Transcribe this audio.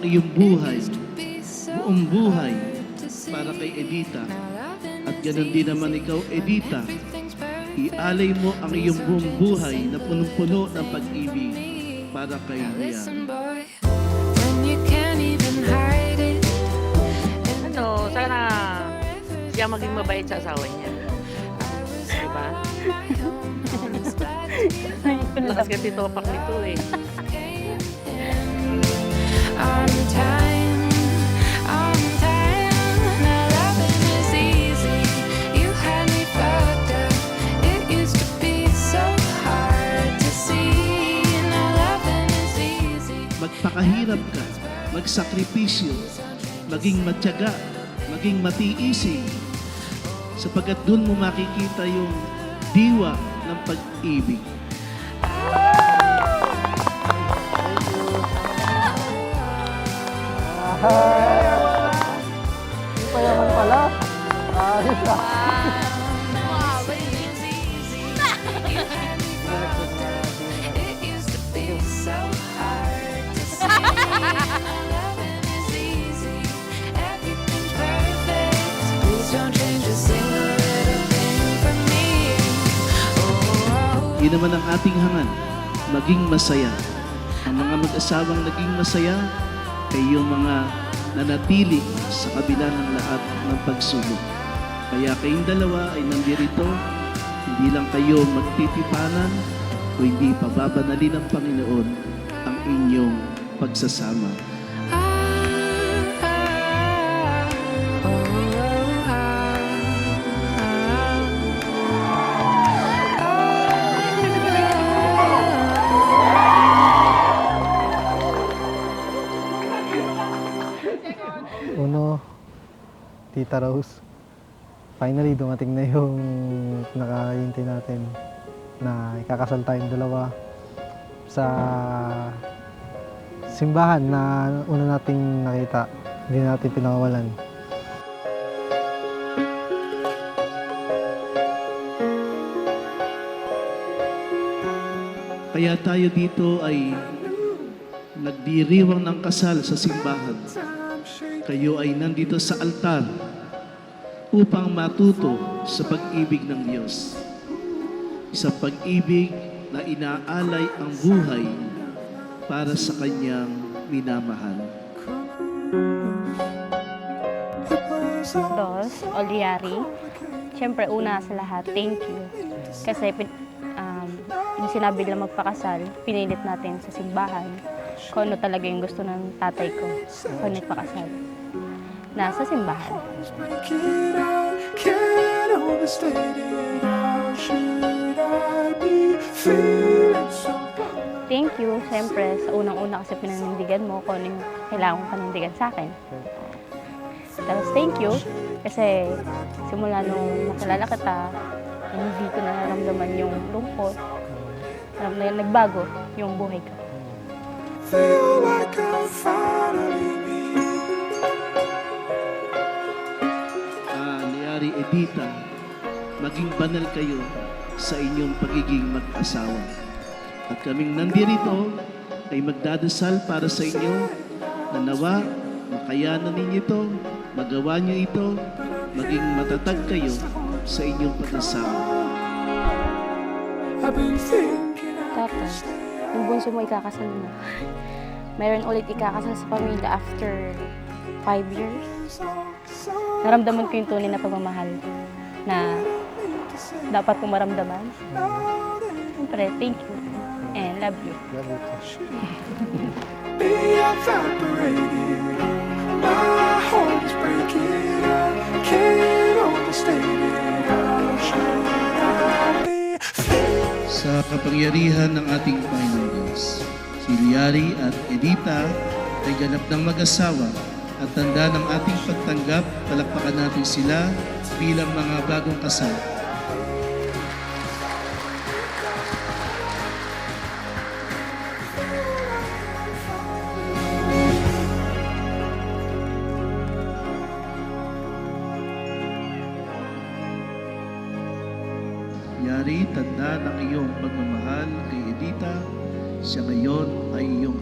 iyong buhay, buong buhay, para kay Edita. At ganoon din naman ikaw, Edita, ialay mo ang iyong buong buhay na punong-puno ng pag-ibig para kay Rian. Ano, sana siya maging mabait sa asawa niya. Diba? Lakas kasi topak nito eh. Magpakahirap ka, magsakripisyo, maging matyaga, maging matiising, sapagkat doon mo makikita yung diwa ng pag-ibig. Payaman pala. Ayos ah. Yun naman ang ating hangan, maging masaya. Ang mga mag-asawang naging masaya ay yung mga nanatili sa kabila ng lahat ng pagsubok. Kaya kayong dalawa ay nandirito, hindi lang kayo magtitipanan o hindi pababanalin ng Panginoon ang inyong pagsasama. Uno, Tita Rose, finally dumating na yung nakahintay natin na ikakasal tayong dalawa sa simbahan na una nating nakita, hindi natin pinakawalan. Kaya tayo dito ay nagdiriwang ng kasal sa simbahan. Kayo ay nandito sa altar upang matuto sa pag-ibig ng Diyos. Isang pag-ibig na inaalay ang buhay para sa Kanyang minamahal. Dos, Oliari. Siyempre, una sa lahat, thank you. Kasi yung sinabi lang magpakasal, pinilit natin sa simbahan kung ano talaga yung gusto ng tatay ko kung nagpakasal. Nasa simbahan. Thank you, siyempre, sa unang-una kasi pinanindigan mo kung ano yung kailangan kong panindigan sa akin. Tapos thank you, kasi simula nung nakilala kita, hindi ko na naramdaman yung lungkot. Nagbago yung buhay ko. Feel like I'm finally me. Liari Edita, maging banal kayo sa inyong pagiging mag-asawa. At kaming nandirito ay magdadasal para sa inyo na nawa, makayanan ninyo ito, magawa niyo ito, maging matatag kayo sa inyong pag-asawa. Tata, yung bunso mo ikakasal na. Meron ulit ikakasal sa pamilya after 5 years. Naramdaman ko yung tunay na pagmamahal na dapat kong maramdaman. Siyempre, thank you and love you. Sa kapangyarihan ng ating Panginoon Diyos, si Liari at Edita ay ganap ng mag-asawa at tanda ng ating pagtanggap, palakpakan natin sila bilang mga bagong kasal. Yari, tanda ng iyong pagmamahal kay Edita, siya ngayon ay iyong